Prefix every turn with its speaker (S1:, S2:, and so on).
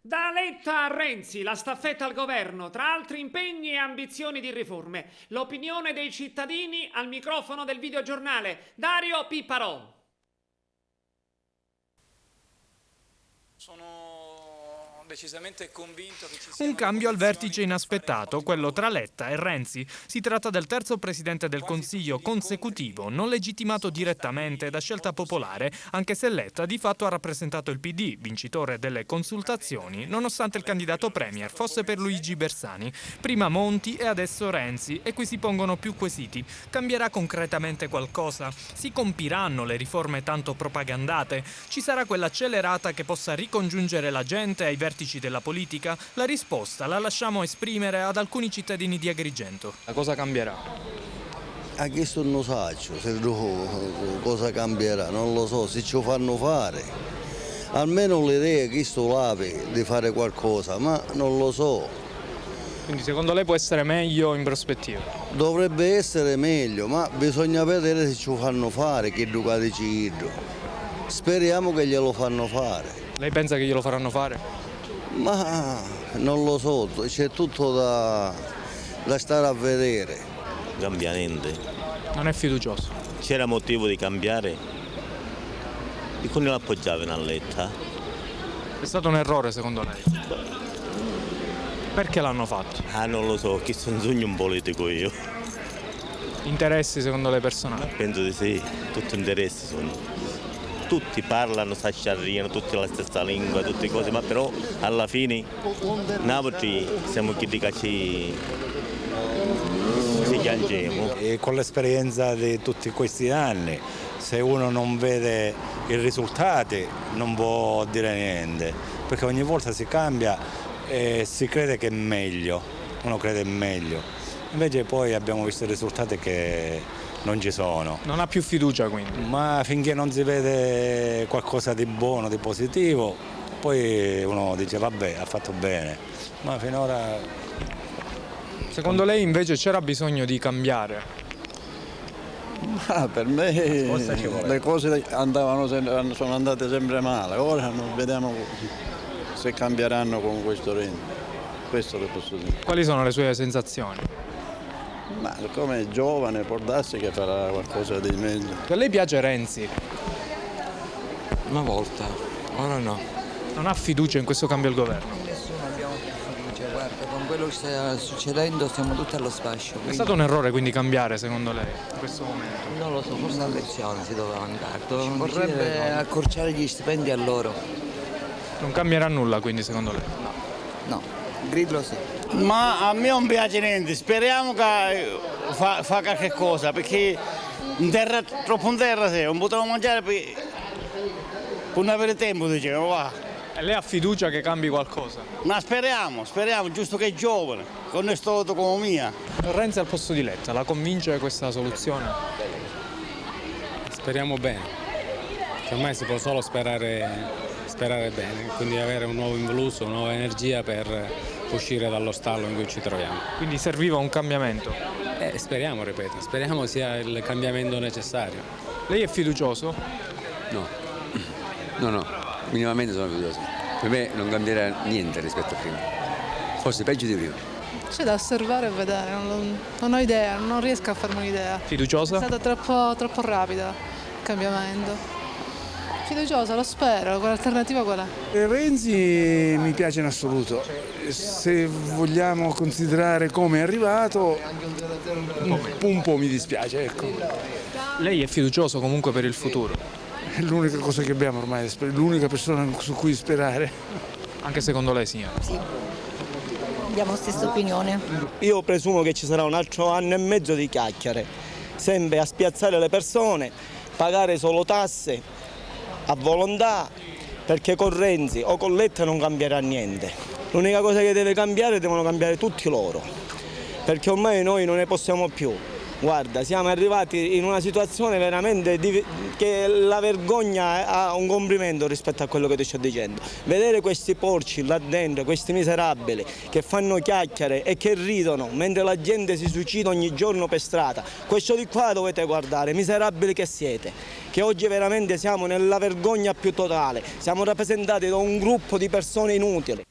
S1: Da Letta a Renzi, la staffetta al governo, tra altri impegni e ambizioni di riforme. L'opinione dei cittadini al microfono del videogiornale. Dario Pipparò.
S2: Sono decisamente convinto che ci sia
S3: un cambio al vertice inaspettato, quello tra Letta e Renzi. Si tratta del terzo presidente del Consiglio consecutivo, non legittimato direttamente da scelta popolare, anche se Letta di fatto ha rappresentato il PD, vincitore delle consultazioni, nonostante il candidato premier fosse per Luigi Bersani. Prima Monti e adesso Renzi, e qui si pongono più quesiti. Cambierà concretamente qualcosa? Si compiranno le riforme tanto propagandate? Ci sarà quella accelerata che possa ricongiungere la gente ai vertici della politica? La risposta la lasciamo esprimere ad alcuni cittadini di Agrigento.
S2: La cosa cambierà?
S4: A questo non so, cosa cambierà, non lo so, se ci lo fanno fare. Almeno l'idea che sto là di fare qualcosa, ma non lo so.
S2: Quindi secondo lei può essere meglio in prospettiva?
S4: Dovrebbe essere meglio, ma bisogna vedere se ci lo fanno fare, che Ducati ci chiedo. Speriamo che glielo fanno fare.
S2: Lei pensa che glielo faranno fare?
S4: Ma non lo so, c'è tutto da stare a vedere.
S5: Cambia niente.
S2: Non è fiducioso?
S5: C'era motivo di cambiare? E con l'appoggiavano a Letta?
S2: È stato un errore secondo lei? Perché l'hanno fatto?
S5: Ah, non lo so, che sono un sogno un politico io.
S2: Interessi secondo lei personali?
S5: Penso di sì, tutti interessi sono. Tutti parlano, si sciarriano, tutti la stessa lingua, tutte cose, ma però alla fine Napoli siamo chi di ci piangiamo.
S6: E con l'esperienza di tutti questi anni, se uno non vede i risultati non può dire niente, perché ogni volta si cambia e si crede che è meglio, uno crede meglio. Invece poi abbiamo visto i risultati che non ci sono.
S2: Non ha più fiducia quindi?
S6: Ma finché non si vede qualcosa di buono, di positivo, poi uno dice vabbè, ha fatto bene, ma finora...
S2: Secondo lei invece c'era bisogno di cambiare?
S7: Ma per me le cose sono andate sempre male, ora non vediamo se cambieranno con questo regno. Questo le posso dire.
S2: Quali sono le sue sensazioni?
S7: Ma come giovane può darsi che farà qualcosa di meglio.
S2: A lei piace Renzi?
S8: Una volta, ora no.
S2: Non ha fiducia in questo cambio al governo?
S8: Nessuno abbiamo più fiducia, guarda, con quello che sta succedendo siamo tutti allo sfascio.
S2: È stato un errore quindi cambiare secondo lei in questo momento?
S8: Non lo so, forse una lezione si doveva andare. Ci vorrebbe accorciare gli stipendi a loro.
S2: Non cambierà nulla quindi secondo lei?
S8: No, Grillo sì.
S9: Ma a me non piace niente, speriamo che fa qualche cosa, perché troppo in terra non potevo mangiare per non avere tempo, dicevo va.
S2: E lei ha fiducia che cambi qualcosa?
S9: Ma speriamo, giusto che è giovane, con questa autonomia.
S2: Renzi al posto di Letta, la convince questa soluzione?
S10: Speriamo bene, che ormai si può solo sperare bene, quindi avere un nuovo impulso, una nuova energia per uscire dallo stallo in cui ci troviamo.
S2: Quindi serviva un cambiamento?
S10: Speriamo, ripeto, speriamo sia il cambiamento necessario.
S2: Lei è fiducioso?
S11: No, minimamente sono fiducioso. Per me non cambierà niente rispetto a prima, forse peggio di prima.
S12: C'è da osservare e vedere, non ho idea, non riesco a farmi un'idea.
S2: Fiduciosa?
S12: È stato troppo rapido il cambiamento. Fiduciosa, lo spero, l'alternativa qual è?
S13: Renzi mi piace in assoluto, se vogliamo considerare come è arrivato un po' mi dispiace, ecco.
S2: Lei è fiducioso comunque per il futuro?
S13: È l'unica cosa che abbiamo ormai, l'unica persona su cui sperare.
S2: Anche secondo lei signora?
S14: Sì, abbiamo la stessa opinione.
S15: Io presumo che ci sarà un altro anno e mezzo di chiacchiere, sempre a spiazzare le persone, pagare solo tasse a volontà, perché con Renzi o con Letta non cambierà niente. L'unica cosa che deve cambiare, devono cambiare tutti loro, perché ormai noi non ne possiamo più. Guarda, siamo arrivati in una situazione veramente che la vergogna ha un complimento rispetto a quello che ti sto dicendo. Vedere questi porci là dentro, questi miserabili che fanno chiacchiere e che ridono mentre la gente si suicida ogni giorno per strada. Questo di qua dovete guardare, miserabili che siete, che oggi veramente siamo nella vergogna più totale. Siamo rappresentati da un gruppo di persone inutili.